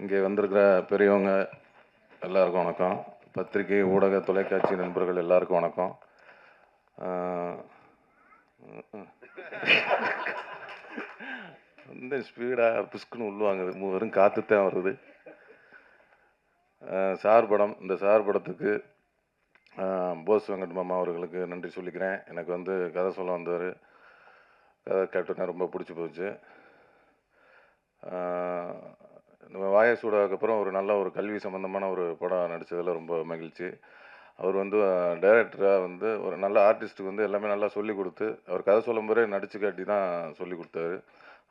இங்கே வந்திருக்கிற பெரியவங்க எல்லாருக்கும் வணக்கம். பத்திரிகை, ஊடக, தொலைக்காட்சி நண்பர்கள் எல்லாருக்கும் வணக்கம். இந்த ஸ்பீடாக பிஸ்குன்னு உள்வாங்குது, வெறும் காற்று தான் வருது. சார் படம், இந்த சார் படத்துக்கு போஸ் வெங்கட் மாமா அவர்களுக்கு நன்றி சொல்லிக்கிறேன். எனக்கு வந்து கதை சொல்ல வந்தார், கதை கேட்டோன்னே ரொம்ப பிடிச்சி போச்சு. நம்ம வாயசூடாக்கப்புறம் ஒரு நல்ல ஒரு கல்வி சம்மந்தமான ஒரு படம் நடித்ததில் ரொம்ப மகிழ்ச்சி. அவர் வந்து டைரக்டராக வந்து ஒரு நல்ல ஆர்டிஸ்ட்டுக்கு வந்து எல்லாமே நல்லா சொல்லி கொடுத்து, அவர் கதை சொல்லும் போதே நடித்து காட்டி தான் சொல்லி கொடுத்தாரு.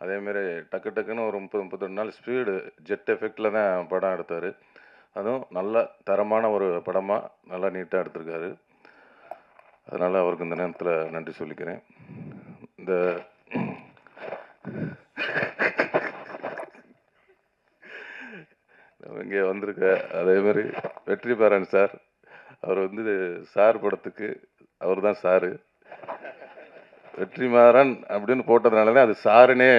அதேமாரி டக்கு டக்குன்னு ஒரு 30-32 நாள் ஸ்பீடு ஜெட் எஃபெக்டில் தான் படம் எடுத்தார். அதுவும் நல்ல தரமான ஒரு படமாக நல்லா நீட்டாக எடுத்திருக்காரு. அதனால் அவருக்கு இந்த நேரத்தில் நன்றி சொல்லிக்கிறேன். இந்த இங்கே வந்திருக்க அதேமாதிரி வெற்றிமாறன் சார், அவர் வந்து சார் படத்துக்கு அவர் தான் சாரு. வெற்றிமாறன் அப்படின்னு போட்டதுனால அது சாருன்னே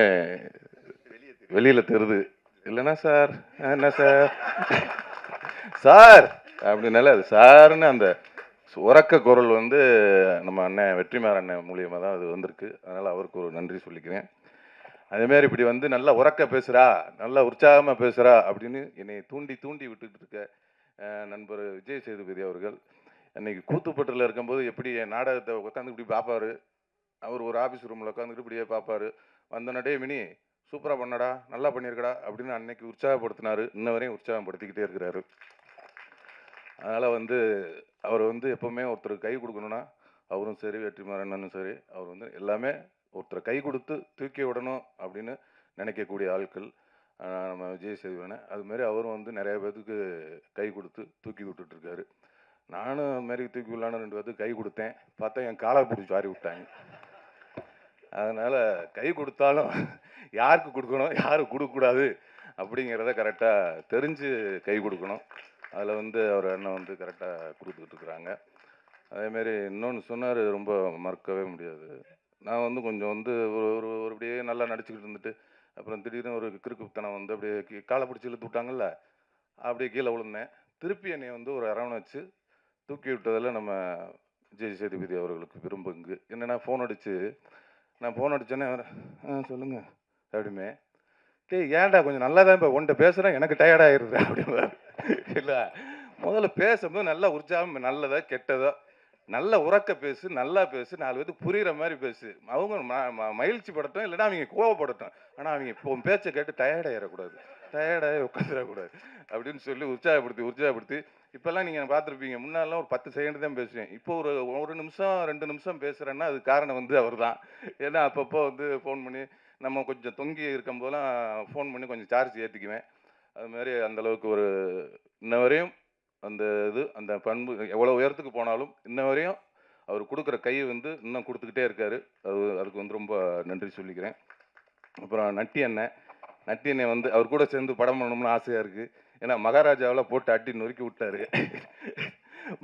வெளியில் தெரியுது. இல்லைன்னா சார் என்ன சார் சார் அப்படின்னால அது சாருன்னு அந்த உறக்க குரல் வந்து நம்ம அண்ணன் வெற்றிமாறன் அண்ணன் மூலியமாக தான் அது வந்திருக்கு. அதனால் அவருக்கு ஒரு நன்றி சொல்லிக்கிறேன். அதேமாரி இப்படி வந்து நல்லா உறக்க பேசுகிறா, நல்லா உற்சாகமாக பேசுகிறா அப்படின்னு என்னை தூண்டி தூண்டி விட்டுட்டு இருக்க நண்பர் விஜய் சேதுபதி அவர்கள், அன்னைக்கு கூத்துப்பட்டில் இருக்கும்போது எப்படி என் நாடகத்தை உட்காந்து இப்படி பார்ப்பாரு. அவர் ஒரு ஆஃபீஸ் ரூமில் உட்காந்துட்டு இப்படியே பார்ப்பாரு. வந்தனடே மினி சூப்பராக பண்ணடா, நல்லா பண்ணியிருக்கடா அப்படின்னு அன்னைக்கு உற்சாகப்படுத்தினார். இன்ன வரையும் உற்சாகப்படுத்திக்கிட்டே இருக்கிறாரு. அதனால் வந்து அவர் வந்து எப்போவுமே ஒருத்தர் கை கொடுக்கணுன்னா, அவரும் சரி வெற்றிமாறனும் சரி, அவர் வந்து எல்லாமே ஒருத்தர் கை கொடுத்து தூக்கி விடணும் அப்படின்னு நினைக்கக்கூடிய ஆட்கள் நம்ம விஜய் சேதுபதி. அதுமாரி அவரும் வந்து நிறைய பேர்த்துக்கு கை கொடுத்து தூக்கி விட்டுட்ருக்காரு. நானும் அதுமாரி தூக்கி விடலான்னு 2 பேர்த்துக்கு கை கொடுத்தேன். பார்த்தா என் காலை பிடிச்சி வாரி விட்டாங்க. அதனால் கை கொடுத்தாலும் யாருக்கு கொடுக்கணும், யாருக்கு கொடுக்கக்கூடாது அப்படிங்கிறத கரெக்டாக தெரிஞ்சு கை கொடுக்கணும். அதில் வந்து அவர் அண்ணன் வந்து கரெக்டாக கொடுத்துக்கிட்டு இருக்கிறாங்க. அதேமாரி இன்னொன்று சொன்னார், ரொம்ப மறக்கவே முடியாது. நான் வந்து கொஞ்சம் வந்து ஒரு ஒரு ஒரு அப்படியே நல்லா நடிச்சுக்கிட்டு இருந்துட்டு, அப்புறம் திடீர்னு ஒரு கிறுக்குத்தனம் வந்து அப்படியே காலை பிடிச்சி இழுத்து விட்டாங்கல்ல, அப்படியே கீழே விழுந்தேன். திருப்பி என்னை வந்து ஒரு அரவணைச்சு தூக்கி விட்டதில் நம்ம விஜய் சேதுபதி அவர்களுக்கு விரும்புங்க. என்னென்னா நான் ஃபோன் அடித்தோன்னே சொல்லுங்கள் அப்படிமே, டேய் ஏன்டா கொஞ்சம் நல்லா தான் இப்போ உன்கிட்ட பேசுகிறேன், எனக்கு டயர்ட் ஆகிடுது அப்படிம்பாரு. இல்லை, முதல்ல பேசும்போது நல்லா உற்சாகம், நல்லதோ கெட்டதோ நல்ல உறக்க பேசு, நல்லா பேசு, 4 பேத்துக்கு புரிகிற மாதிரி பேசு. அவங்க மகிழ்ச்சி படட்டும், இல்லைன்னா அவங்க கோவப்படட்டும். ஆனால் அவங்க இப்போ பேச்சை கேட்டு டயர்ட் ஆகிடக்கூடாது, டயர்டாகி உட்காந்துடக்கூடாது அப்படின்னு சொல்லி உற்சாகப்படுத்தி இப்போல்லாம் நீங்கள் பார்த்துருப்பீங்க, முன்னாடிலாம் ஒரு 10 செகண்ட் தான் பேசுவேன். இப்போ ஒரு நிமிஷம் 2 நிமிஷம் பேசுகிறேன்னா அது காரணம் வந்து அவர் தான். ஏன்னா அப்பப்போ வந்து ஃபோன் பண்ணி நம்ம கொஞ்சம் தொங்கி இருக்கும்போதெல்லாம் ஃபோன் பண்ணி கொஞ்சம் சார்ஜ் ஏற்றிக்குவேன். அதுமாதிரி அந்தளவுக்கு ஒரு இன்ன வரையும் அந்த பண்பு எவ்வளோ உயரத்துக்கு போனாலும் இன்ன வரையும் அவர் கொடுக்குற கை வந்து இன்னும் கொடுத்துக்கிட்டே இருக்காரு. அதுக்கு வந்து ரொம்ப நன்றி சொல்லிக்கிறேன். அப்புறம் நட்டி அண்ணன் வந்து அவர் கூட சேர்ந்து படம் பண்ணணும்னு ஆசையாக இருக்குது. ஏன்னா மகாராஜாவில் போட்டு அடி நொறுக்கி விட்டாரு.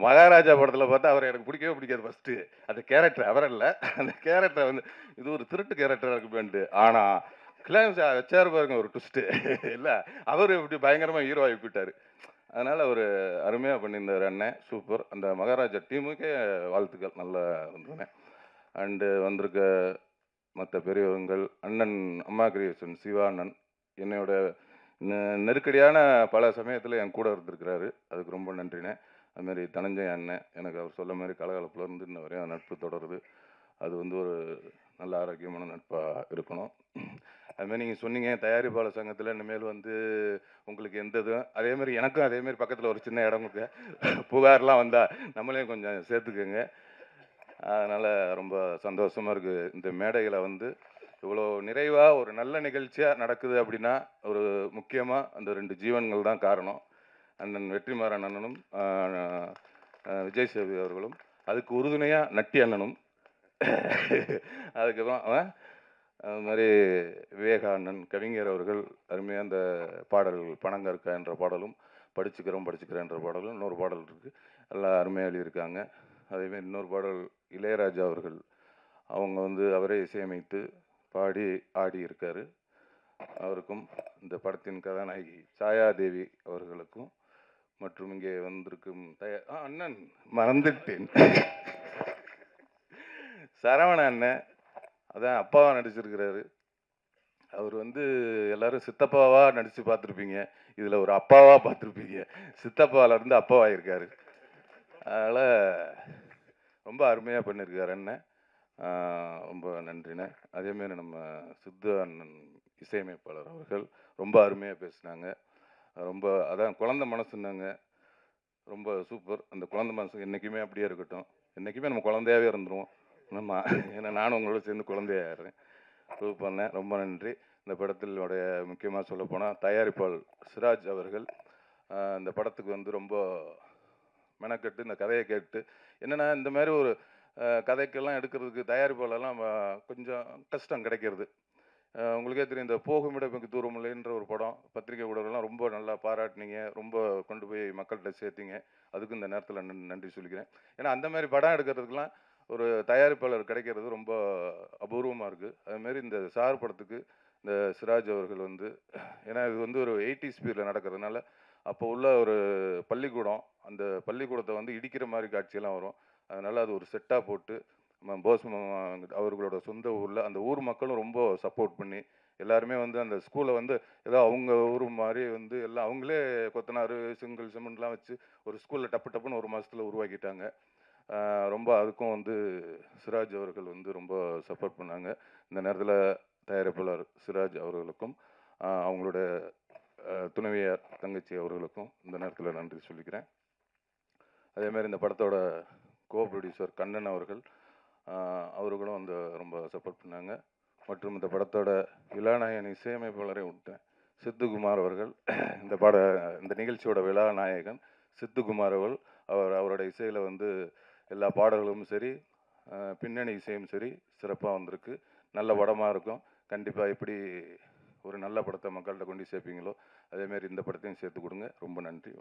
மகாராஜா படத்தில் பார்த்தா அவர் எனக்கு பிடிக்கவே பிடிக்காது. ஃபஸ்ட்டு அந்த கேரக்டர் அவர் இல்லை, அந்த கேரக்டரை வந்து இது ஒரு திருட்டு கேரக்டராக இருக்குமேன்ட்டு. ஆனால் கிளைம்ஸ் வச்சாரு பாருங்க ஒரு ட்விஸ்ட்டு. இல்லை, அவர் இப்படி பயங்கரமாக ஹீரோ ஆகி போயிட்டார். அதனால் அவர் அருமையாக பண்ணியிருந்தார் அண்ணன், சூப்பர். அந்த மகாராஜா டீமுக்கே வாழ்த்துக்கள், நல்லா இருந்தேன். அண்டு வந்திருக்க மற்ற பெரியவங்கள், அண்ணன் அம்மா கிரியேஷன் சிவா அண்ணன் என்னோட நெருக்கடியான பல சமயத்தில் என் கூட இருந்திருக்கிறாரு, அதுக்கு ரொம்ப நன்றிண்ணே. அதுமாரி தனஞ்சய அண்ணன், எனக்கு அவர் சொல்ல மாதிரி கலகலப்பில் இருந்து இன்ன வரையும் நட்பு தொடருது. அது வந்து ஒரு நல்ல ஆரோக்கியமான நட்பாக இருக்கணும். அதுமாதிரி நீங்கள் சொன்னீங்க தயாரிப்பாளர் சங்கத்தில் இனிமேல் வந்து உங்களுக்கு எந்த இதுவும் அதேமாதிரி எனக்கும் அதேமாரி பக்கத்தில் ஒரு சின்ன இடம் கொடுங்க, புகார்லாம் வந்தால் நம்மளையும் கொஞ்சம் சேர்த்துக்குங்க. அதனால் ரொம்ப சந்தோஷமாக இருக்குது. இந்த மேடைகளை வந்து இவ்வளோ நிறைவாக ஒரு நல்ல நிகழ்ச்சியாக நடக்குது அப்படின்னா ஒரு முக்கியமாக அந்த 2 ஜீவன்கள் தான் காரணம். அண்ணன் வெற்றிமாறன் அண்ணனும் விஜய் சேதுபதி அவர்களும், அதுக்கு உறுதுணையாக நட்டி அண்ணனும், அதுக்கப்புறம் அது மாதிரி விவேகா அண்ணன் கவிஞர் அவர்கள் அருமையாக அந்த பாடல்கள் பணங்கற்கா என்ற பாடலும், படிச்சுக்கிறேன் என்ற பாடலும், இன்னொரு பாடல் இருக்குது, எல்லாம் அருமையாக எழுதியிருக்காங்க. அதேமாதிரி இன்னொரு பாடல் இளையராஜா அவர்கள் அவங்க வந்து அவரே இசையமைத்து பாடி ஆடி இருக்கார். அவருக்கும், இந்த படத்தின் கதாநாயகி சாயாதேவி அவர்களுக்கும், மற்றும் இங்கே வந்திருக்கும் அண்ணன் மறந்துட்டேன், சரவண அண்ணன், அதான் அப்பாவா நடிச்சிருக்கிறாரு. அவர் வந்து எல்லாரும் சித்தப்பாவா நடிச்சு பார்த்துருப்பீங்க, இதில் ஒரு அப்பாவா பார்த்துருப்பீங்க. சித்தப்பாவில இருந்து அப்பாவாயிருக்காரு. அதனால் ரொம்ப அருமையாக பண்ணியிருக்காரு அண்ணன். ரொம்ப நன்றிண்ணே. அதேமாரி நம்ம சித்து அண்ணன் இசையமைப்பாளர் அவர்கள் ரொம்ப அருமையாக பேசினாங்க. ரொம்ப அதான் குழந்த மனசுன்னாங்க, ரொம்ப சூப்பர். அந்த குழந்த மனசு என்றைக்குமே அப்படியே இருக்கட்டும். என்றைக்குமே நம்ம குழந்தையாகவே இருந்துருவோம். ஆமாம், ஏன்னா நானும் உங்களோட சேர்ந்து குழந்தையாகிறேன். சூப்பர்ண்ணே, ரொம்ப நன்றி. இந்த படத்தினுடைய முக்கியமாக சொல்லப்போனால் தயாரிப்பாளர் சிராஜ் அவர்கள் இந்த படத்துக்கு வந்து ரொம்ப மெனக்கெட்டு இந்த கதையை கேட்டு, என்னென்னா இந்த மாதிரி ஒரு கதைக்கெல்லாம் எடுக்கிறதுக்கு தயாரிப்பாளர்லாம் கொஞ்சம் கஷ்டம் கிடைக்கிறது. உங்களுக்கே தெரியும், இந்த போகுமிடமிகு தூரமில்லைன்ற ஒரு படம் பத்திரிகை ஊடகம்லாம் ரொம்ப நல்லா பாராட்டினீங்க, ரொம்ப கொண்டு போய் மக்கள்கிட்ட சேர்த்தீங்க. அதுக்கு இந்த நேரத்தில் நன்றி சொல்லிக்கிறேன். ஏன்னா அந்த மாதிரி படம் எடுக்கிறதுக்கெலாம் ஒரு தயாரிப்பாளர் கிடைக்கிறது ரொம்ப அபூர்வமாக இருக்குது. அதுமாரி இந்த சார் படத்துக்கு இந்த சிராஜ் அவர்கள் வந்து, ஏன்னா இது வந்து ஒரு 80s பீரியடில் நடக்கிறதுனால அப்போ உள்ள ஒரு பள்ளிக்கூடம், அந்த பள்ளிக்கூடத்தை வந்து இடிக்கிற மாதிரி காட்சியெல்லாம் வரும். அதனால் அது ஒரு செட்டாக போட்டு போஸ் அவர்களோட சொந்த ஊரில் அந்த ஊர் மக்களும் ரொம்ப சப்போர்ட் பண்ணி எல்லாருமே வந்து அந்த ஸ்கூலை வந்து ஏதோ அவங்க ஊர் மாதிரி வந்து எல்லாம் அவங்களே கொத்தனார் செங்கல் சிமெண்ட்லாம் வச்சு ஒரு ஸ்கூலில் டப்பு டப்புன்னு ஒரு மாதத்தில் உருவாக்கிட்டாங்க. ரொம்ப அதுக்கும் வந்து சிராஜ் அவர்கள் வந்து ரொம்ப சப்போர்ட் பண்ணாங்க. இந்த நேரத்தில் தயாரிப்பாளர் சிராஜ் அவர்களுக்கும் அவங்களோட துணைவியார் தங்கச்சி அவர்களுக்கும் இந்த நேரத்தில் நன்றி சொல்லிக்கிறேன். அதேமாதிரி இந்த படத்தோட கோ ப்ரொடியூசர் கண்ணன் அவர்கள் அவர்களும் வந்து ரொம்ப சப்போர்ட் பண்ணாங்க. மற்றும் இந்த படத்தோட விழாநாயகன் இசையமைப்பாளரை விட்டேன் சித்துக்குமார் அவர்கள், இந்த நிகழ்ச்சியோட விழாநாயகன் சித்துக்குமார் அவரோட இசையில் வந்து எல்லா பாடல்களும் சரி, பின்னணி இசையும் சரி சிறப்பாக வந்திருக்கு. நல்ல படமாக இருக்கும். கண்டிப்பாக எப்படி ஒரு நல்ல படத்தை மக்கள்கிட்ட கொண்டு சேர்ப்பீங்களோ அதேமாரி இந்த படத்தையும் சேர்த்து கொடுங்க. ரொம்ப நன்றி.